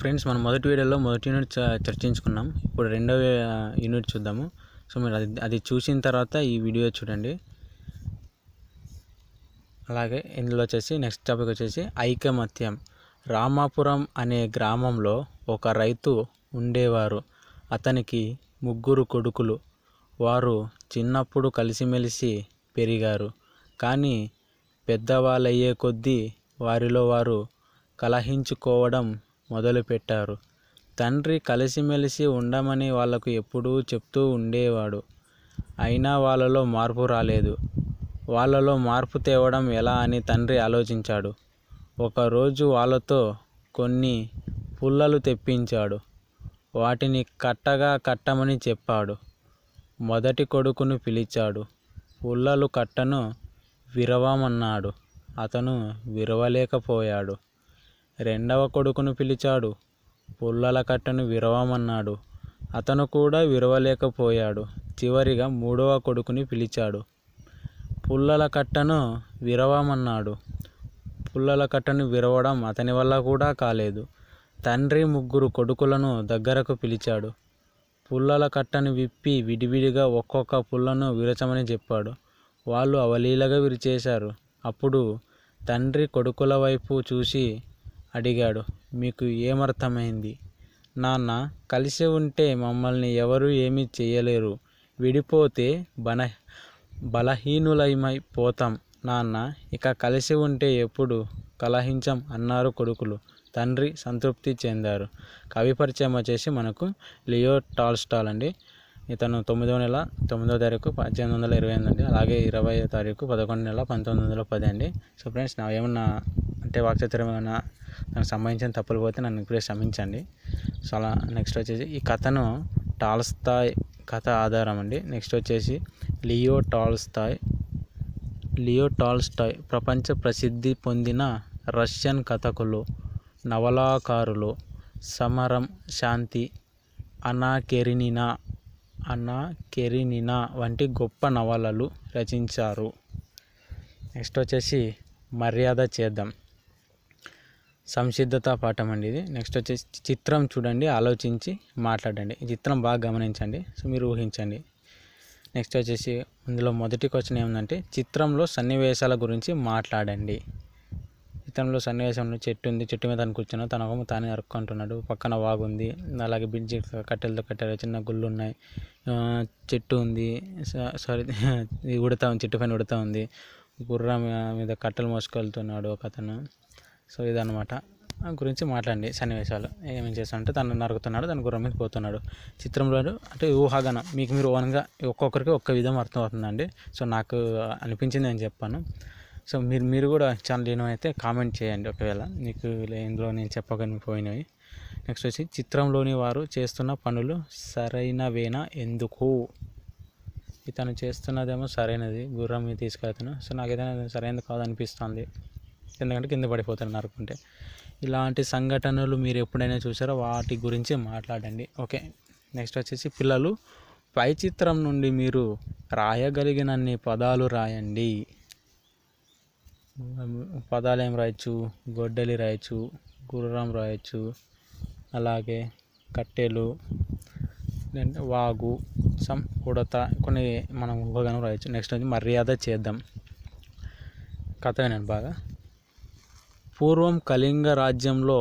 Friends, మనం మొదటి వీడియోలో మొదటి యూనిట్ చర్చించుకున్నాం. ఇప్పుడు రెండవ యూనిట్ చూద్దాము. సో మీరు అది చూసిన తర్వాత ఈ వీడియో చూడండి. అలాగే ఇందులో వచ్చేసి నెక్స్ట్ టాపిక్ వచ్చేసి ఐకమత్యం. రామాపురం అనే గ్రామంలో ఒక రైతు ఉండేవారు. అతనికి 3 కొడుకులు. వారు చిన్నప్పుడు కలిసిమెలిసి పెరిగారు. కానీ పెద్దవాళ్ళయ్యే కొద్దీ వారిలో వారు కలహించుకోవడం మొదలుపెట్టారు. తండ్రి కలిసిమెలిసి ఉండమని వాళ్లకు ఎప్పుడూ చెప్తూ ఉండేవాడు. అయినా వాళ్ళలో మార్పు రాలేదు. వాళ్ళలో మార్పు తేవడం ఎలా అని తండ్రి ఆలోచించాడు. ఒకరోజు వాళ్ళతో కొన్ని పుల్లలు తెప్పించాడు. వాటిని కట్టమని చెప్పాడు. మొదటి కొడుకును పిలిచాడు. పుల్లలు కట్టను విరవమన్నాడు. అతను విరవలేకపోయాడు. రెండవ కొడుకును పిలిచాడు. పుల్లల కట్టను విరవమన్నాడు. అతను కూడా విరవలేకపోయాడు. చివరిగా 3వ కొడుకుని పిలిచాడు. పుల్లల కట్టను విరవమన్నాడు. పుల్లల కట్టను విరవడం అతని వల్ల కూడా కాలేదు. తండ్రి 3 కొడుకులను దగ్గరకు పిలిచాడు. పుల్లల కట్టను విప్పి విడివిడిగా ఒక్కొక్క పుల్లను విరచమని చెప్పాడు. వాళ్ళు అవలీలగా విరిచేశారు. అప్పుడు తండ్రి కొడుకుల వైపు చూసి అడిగాడు, మీకు ఏమర్థమైంది? నాన్న, కలిసి ఉంటే మమ్మల్ని ఎవరు ఏమీ చేయలేరు. విడిపోతే బలహీనులమైపోతాం నాన్న. ఇక కలిసి ఉంటే ఎప్పుడు కలహించం అన్నారు కొడుకులు. తండ్రి సంతృప్తి చెందారు. కవి పరిచయం వచ్చేసి మనకు లియో టాల్స్టాయ్ అండి. ఇతను 9వ నెల 9వ తారీఖు 1828 అండి. అలాగే 20వ తారీఖు 11వ నెల 1910 అండి. సో ఫ్రెండ్స్, నా ఏమన్నా అంటే వాక్చాతుర్యం ఏమైనా నాకు సంబంధించిన తప్పులు పోతే నన్ను ఇప్పుడే క్షమించండి. సో అలా నెక్స్ట్ వచ్చేసి ఈ కథను టాల్స్టాయ్ కథ ఆధారం అండి. నెక్స్ట్ వచ్చేసి లియో టాల్స్టాయ్ ప్రపంచ ప్రసిద్ధి పొందిన రష్యన్ కథకులు, నవలాకారులు. సమరం, శాంతి, అన్నా కెరీనినా వంటి గొప్ప నవలలు రచించారు. నెక్స్ట్ వచ్చేసి మర్యాద చేద్దాం. సంసిద్ధత పాఠం అండి ఇది. నెక్స్ట్ వచ్చేసి చిత్రం చూడండి, ఆలోచించి మాట్లాడండి. ఈ చిత్రం బాగా గమనించండి. సో మీరు ఊహించండి. నెక్స్ట్ వచ్చేసి ఇందులో మొదటి క్వశ్చన్ ఏముందంటే చిత్రంలో సన్నివేశాల గురించి మాట్లాడండి. చిత్రంలో సన్నివేశంలో చెట్టు ఉంది. చెట్టు మీద తను కూర్చున్నాడు. తన తానే అరుక్కుంటున్నాడు. పక్కన వాగుంది. అలాగే బ్రిడ్జి కట్టెలతో కట్టారు. చిన్న గుళ్ళు ఉన్నాయి. చెట్టు ఉంది. సారీ ఉడతా ఉంది. చెట్టు పైన ఉడతా ఉంది. గుర్రం మీద కట్టెలు మోసుకెళ్తున్నాడు ఒక అతను. సో ఇదన్నమాట గురించి మాట్లాడండి. సన్నివేశాలు ఏమేమి చేస్తానంటే తను నరుకుతున్నాడు, తన గుర్రం మీద పోతున్నాడు. చిత్రంలో అంటే ఊహాగానం మీకు మీరు ఓన్గా ఒక్కొక్కరికి ఒక్క విధం అర్థం అవుతుందండి. సో నాకు అనిపించింది నేను చెప్పాను. సో మీరు కూడా ఛానల్ ఏమైతే కామెంట్ చేయండి ఒకవేళ మీకు ఇందులో నేను చెప్పకని పోయినవి. నెక్స్ట్ వచ్చి చిత్రంలోని వారు చేస్తున్న పనులు సరైనవేనా, ఎందుకు? ఇతను చేస్తున్నదేమో సరైనది, గుర్రం మీద తీసుకెళ్తాను. సో నాకు ఏదైనా సరైనది కాదనిపిస్తుంది, ఎందుకంటే కింద పడిపోతాను నరుకుంటే. ఇలాంటి సంఘటనలు మీరు ఎప్పుడైనా చూసారో వాటి గురించి మాట్లాడండి. ఓకే. నెక్స్ట్ వచ్చేసి పిల్లలు, పై చిత్రం నుండి మీరు రాయగలిగినన్ని పదాలు రాయండి. పదాలు ఏం రాయొచ్చు? గొడ్డలి రాయొచ్చు, గుర్రం రాయొచ్చు, అలాగే కట్టెలు, వాగు, ఉడత, కొన్ని మనం ఊహగానం రాయొచ్చు. నెక్స్ట్ వచ్చి మర్యాద చేద్దాం. కథ వినండి బాగా. పూర్వం కళింగ రాజ్యంలో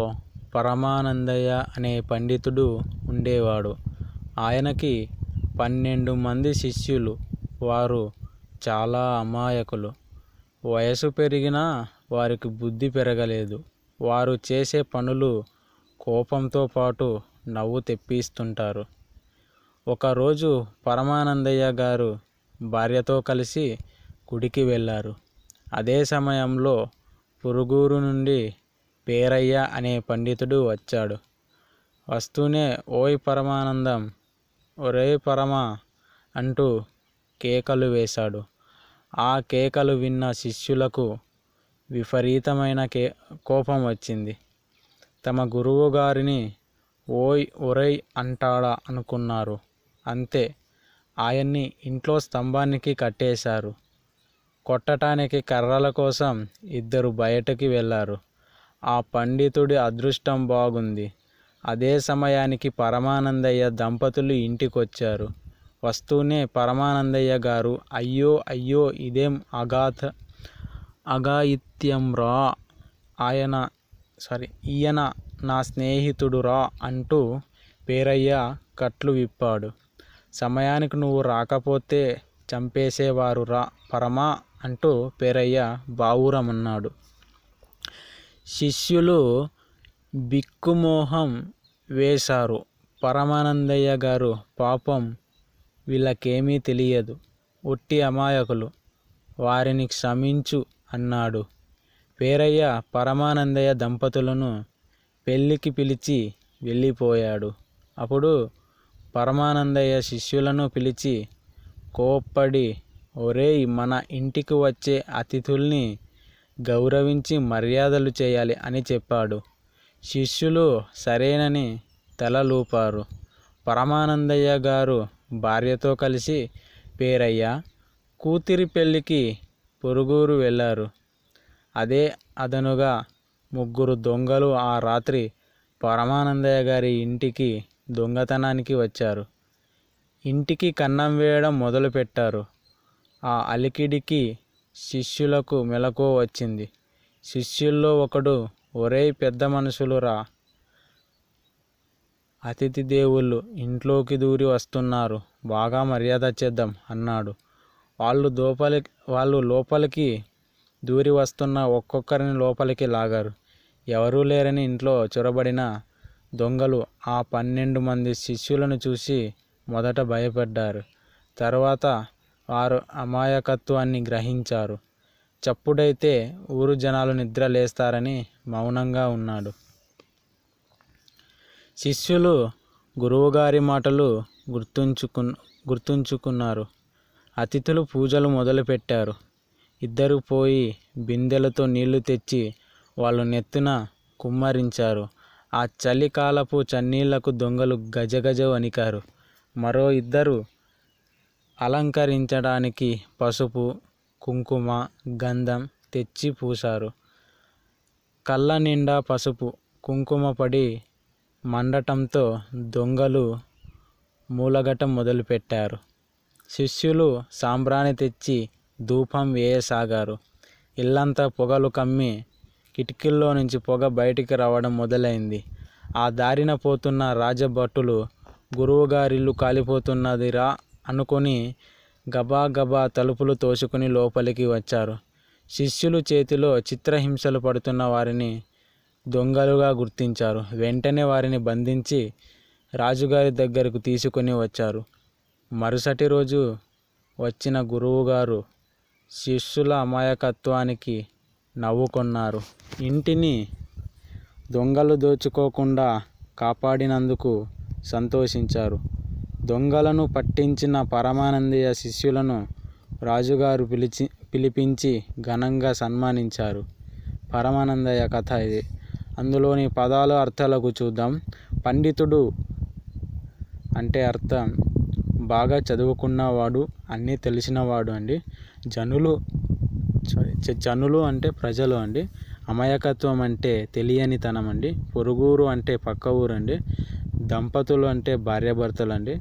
పరమానందయ్య అనే పండితుడు ఉండేవాడు. ఆయనకి 12 మంది శిష్యులు. వారు చాలా అమాయకులు. వయసు పెరిగినా వారికి బుద్ధి పెరగలేదు. వారు చేసే పనులు కోపంతో పాటు నవ్వు తెప్పిస్తుంటారు. ఒకరోజు పరమానందయ్య గారు భార్యతో కలిసి గుడికి వెళ్ళారు. అదే సమయంలో పురుగూరు నుండి పేరయ్య అనే పండితుడు వచ్చాడు. వస్తూనే ఓయ్ పరమానందం, ఒరే పరమా అంటూ కేకలు వేశాడు. ఆ కేకలు విన్న శిష్యులకు విపరీతమైన కోపం వచ్చింది. తమ గురువు గారిని ఒరేయ్ అంటాడా అనుకున్నారు. అంతే, ఆయన్ని ఇంట్లో స్తంభానికి కట్టేశారు. కొట్టడానికి కర్రల కోసం 2 బయటకి వెళ్ళారు. ఆ పండితుడి అదృష్టం బాగుంది. అదే సమయానికి పరమానందయ్య దంపతులు ఇంటికొచ్చారు. వస్తూనే పరమానందయ్య గారు, అయ్యో అయ్యో ఇదేం అఘాయిత్యంరా, ఈయన నా స్నేహితుడురా అంటూ పేరయ్య కట్లు విప్పాడు. సమయానికి నువ్వు రాకపోతే చంపేసేవారురా పరమా అంటూ పేరయ్య బావురమన్నాడు. శిష్యులు బిక్కుమోహం వేశారు. పరమానందయ్య గారు, పాపం వీళ్ళకేమీ తెలియదు, ఒట్టి అమాయకులు, వారిని క్షమించు అన్నాడు. పేరయ్య పరమానందయ్య దంపతులను పెళ్ళికి పిలిచి వెళ్ళిపోయాడు. అప్పుడు పరమానందయ్య శిష్యులను పిలిచి కోప్పడి, ఒరేయ్, మన ఇంటికి వచ్చే అతిథుల్ని గౌరవించి మర్యాదలు చేయాలి అని చెప్పాడు. శిష్యులు సరేనని తలలూపారు. పరమానందయ్య గారు భార్యతో కలిసి పేరయ్య కూతురి పెళ్ళికి పొరుగురు వెళ్ళారు. అదే అదనుగా 3 దొంగలు ఆ రాత్రి పరమానందయ్య గారి ఇంటికి దొంగతనానికి వచ్చారు. ఇంటికి కన్నం వేయడం మొదలుపెట్టారు. ఆ అలికిడికి శిష్యులకు మెలకువ వచ్చింది. శిష్యుల్లో ఒకడు, ఒరేయ్ పెద్ద మనుషులురా, అతిథి దేవుళ్ళు ఇంట్లోకి దూరి వస్తున్నారు, బాగా మర్యాద చేద్దాం అన్నాడు. వాళ్ళు లోపలికి దూరి వస్తున్న ఒక్కొక్కరిని లోపలికి లాగారు. ఎవరూ లేరని ఇంట్లో చొరబడిన దొంగలు ఆ 12 మంది శిష్యులను చూసి మొదట భయపడ్డారు. తర్వాత వారు అమాయకత్వాన్ని గ్రహించారు. చప్పుడైతే ఊరు జనాలు నిద్ర లేస్తారని మౌనంగా ఉన్నాడు. శిష్యులు గురువుగారి మాటలు గుర్తుంచుకున్నారు. అతిథులు పూజలు మొదలుపెట్టారు. ఇద్దరు పోయి బిందెలతో నీళ్లు తెచ్చి వాళ్ళు నెత్తున కుమ్మరించారు. ఆ చలికాలపు చన్నీళ్లకు దొంగలు గజగజ వణికారు. మరో ఇద్దరు అలంకరించడానికి పసుపు, కుంకుమ, గంధం తెచ్చి పూశారు. కళ్ళ నిండా పసుపు, కుంకుమ పడి మండటంతో దొంగలు మూలగటం మొదలుపెట్టారు. శిష్యులు సాంబ్రాణి తెచ్చి ధూపం వేయసాగారు. ఇల్లంతా పొగలు కమ్మి కిటికీల్లో నుంచి పొగ బయటికి రావడం మొదలైంది. ఆ దారిన పోతున్న రాజభటులు గురువుగారిల్లు కాలిపోతున్నదిరా అనుకొని గబాగబా తలుపులు తోసుకుని లోపలికి వచ్చారు. శిష్యులు చేతిలో చిత్రహింసలు పడుతున్న వారిని దొంగలుగా గుర్తించారు. వెంటనే వారిని బంధించి రాజుగారి దగ్గరకు తీసుకొని వచ్చారు. మరుసటి రోజు వచ్చిన గురువుగారు శిష్యుల అమాయకత్వానికి నవ్వుకొన్నారు. ఇంటిని దొంగలు దోచుకోకుండా కాపాడినందుకు సంతోషించారు. దొంగలను పట్టించిన పరమానందయ్య శిష్యులను రాజుగారు పిలిపించి ఘనంగా సన్మానించారు. పరమానందయ్య కథ ఇది. అందులోని పదాలు అర్థాలకు చూద్దాం. పండితుడు అంటే అర్థం బాగా చదువుకున్నవాడు, అన్నీ తెలిసినవాడు అండి. జనులు అంటే ప్రజలు అండి. అమాయకత్వం అంటే తెలియనితనం అండి. పొరుగురు అంటే పక్క ఊరు అండి. దంపతులు అంటే భార్యాభర్తలు అండి.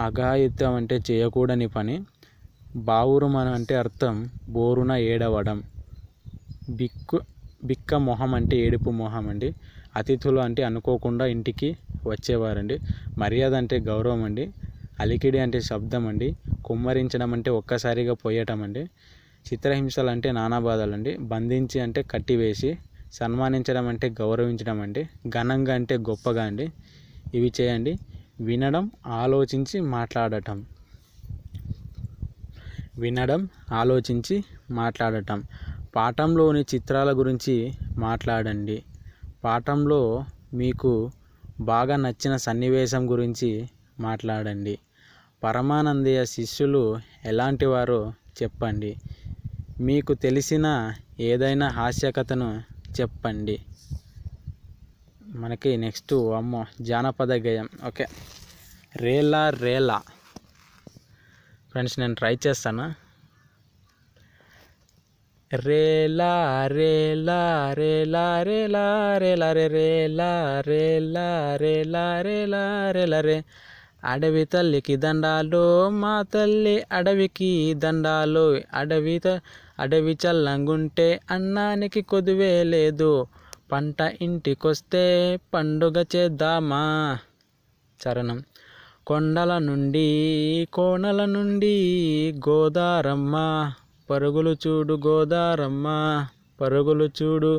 అఘాయిత్యం అంటే చేయకూడని పని. బావురుమన అంటే అర్థం బోరున ఏడవడం. బిక్క మొహం అంటే ఏడుపు మొహం అండి. అతిథులు అంటే అనుకోకుండా ఇంటికి వచ్చేవారండి. మర్యాద అంటే గౌరవం అండి. అలికిడి అంటే శబ్దం అండి. కుమ్మరించడం అంటే ఒక్కసారిగా పోయటం అండి. చిత్రహింసలు అంటే నానా బాధలండి. బంధించి అంటే కట్టివేసి. సన్మానించడం అంటే గౌరవించడం అండి. ఘనంగా అంటే గొప్పగా అండి. ఇవి చేయండి. వినడం, ఆలోచించి మాట్లాడటం. పాఠంలోని చిత్రాల గురించి మాట్లాడండి. పాఠంలో మీకు బాగా నచ్చిన సన్నివేశం గురించి మాట్లాడండి. పరమానందయ్య శిష్యులు ఎలాంటివారో చెప్పండి. మీకు తెలిసిన ఏదైనా హాస్యకథను చెప్పండి. మనకి నెక్స్ట్ జానపద గేయం. ఓకే, రేలా రేలా. ఫ్రెండ్స్, నేను ట్రై చేస్తాను. రేలా రేలా రేలా రేలా రేలా రే రేలా రేలా రేలా రేలా రేలా రే. అడవి తల్లికి దండాలు మా తల్లి అడవికి దండాలు. అడవి చల్లంగుంటే అన్నానికి కొదువే లేదు. పంట ఇంటికొస్తే పండుగ చేద్దామా. చరణం. కొండల నుండి కోనల నుండి గోదారమ్మ పరుగులు చూడు గోదారమ్మ పరుగులు చూడు.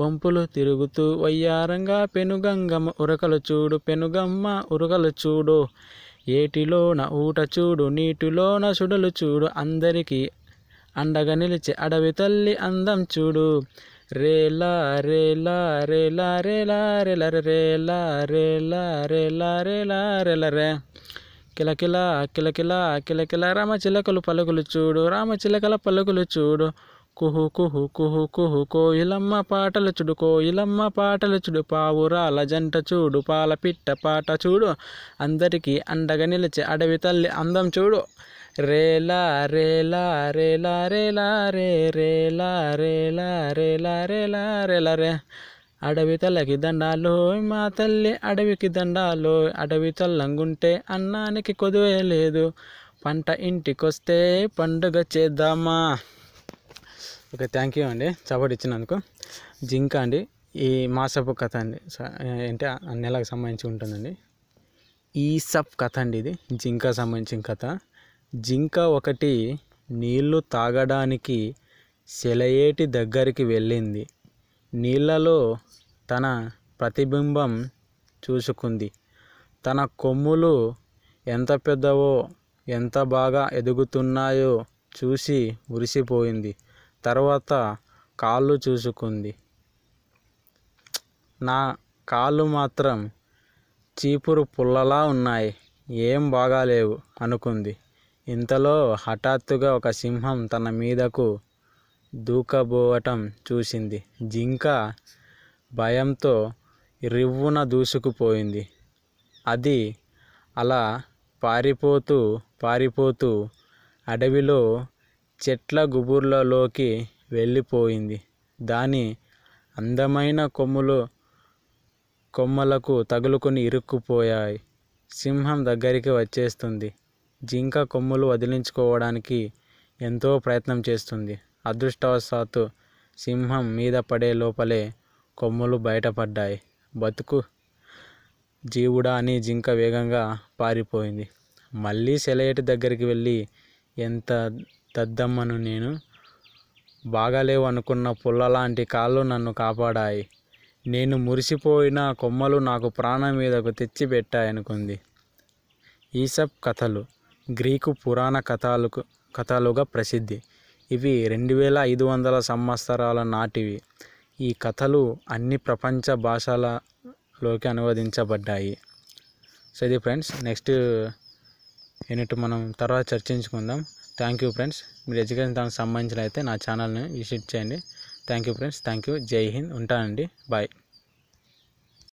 వంపులు తిరుగుతూ వయ్యారంగా పెనుగంగమ్మ ఉరకలు చూడు పెనుగమ్మ ఉరకలు చూడు. ఏటిలోన ఊట చూడు నీటిలోన సుడలు చూడు. అందరికీ అండగా నిలిచే అడవి తల్లి అందం చూడు. రేలా రేలా రేలా రేలా రేలా రేలా రేలా రేలా రేలా రేలా రే. కిలకిల కిలకిల కిలకిల రామచిలకలు పలుకులు చూడు రామచిలకల పలుకులు చూడు. కుహు కుహు కుహు కుహు కోయిలమ్మ పాటలు చూడు కోయిలమ్మ పాటలు చూడు. పావురాల జంట చూడు పాల పిట్ట పాట చూడు. అందరికీ అండగా నిలిచే అడవి తల్లి అందం చూడు. రేలా రేలా రేలా రేలా రే రేలా రేలా రేలా రేలా రేలా రే. అడవి తల్లికి దండాలు మా తల్లి అడవికి దండాలు. అడవి చల్లంగుంటే అన్నానికి కొదువే లేదు. పంట ఇంటికొస్తే పండుగ చేద్దామా. ఓకే, థ్యాంక్ యూ అండి సపోర్ట్ ఇచ్చినందుకు. జింక అండి ఈ మాసపు కథ అండి, అంటే నెలకు సంబంధించి ఉంటుందండి. ఈసప్ కథ అండి ఇది, జింక సంబంధించిన కథ. జింక ఒకటి నీళ్లు తాగడానికి సెలయేటి దగ్గరికి వెళ్ళింది. నీళ్ళలో తన ప్రతిబింబం చూసుకుంది. తన కొమ్ములు ఎంత పెద్దవో ఎంత బాగా ఎదుగుతున్నాయో చూసి మురిసిపోయింది. తర్వాత కాళ్ళు చూసుకుంది. నా కాళ్ళు మాత్రం చీపురు పుల్లలా ఉన్నాయి, ఏం బాగాలేవు అనుకుంది. ఇంతలో హఠాత్తుగా ఒక సింహం తన మీదకు దూకబోవటం చూసింది. జింక భయంతో రివ్వున దూసుకుపోయింది. అది అలా పారిపోతూ అడవిలో చెట్ల గుబుర్లలోకి వెళ్ళిపోయింది. దాని అందమైన కొమ్మలకు తగులుకొని ఇరుక్కుపోయాయి. సింహం దగ్గరికి వచ్చేస్తుంది. జింక కొమ్ములు వదిలించుకోవడానికి ఎంతో ప్రయత్నం చేస్తుంది. అదృష్టవశాత్తు సింహం మీద పడే లోపలే కొమ్ములు బయటపడ్డాయి. బతుకు జీవుడా అని జింక వేగంగా పారిపోయింది. మళ్ళీ సెలయేటి దగ్గరికి వెళ్ళి, ఎంత దద్దమ్మను నేను, బాగాలేవు అనుకున్న పుల్లలాంటి కాళ్ళు నన్ను కాపాడాయి. నేను మురిసిపోయిన కొమ్మలు నాకు ప్రాణం మీదకు తెచ్చిపెట్టాయనుకుంది. ఈసప్ కథలు గ్రీకు పురాణ కథలుగా ప్రసిద్ధి. ఇవి 2500 సంవత్సరాల నాటివి. ఈ కథలు అన్ని ప్రపంచ భాషలలోకి అనువదించబడ్డాయి. సో ఇది ఫ్రెండ్స్, నెక్స్ట్ యూనిట్ మనం తర్వాత చర్చించుకుందాం. Thank you friends. మీరు ఎడ్యుకేషన్ దానికి సంబంధించిన అయితే నా ఛానల్ని విజిట్ చేయండి. Thank you friends, thank you. జై హింద్. ఉంటానండి, బాయ్.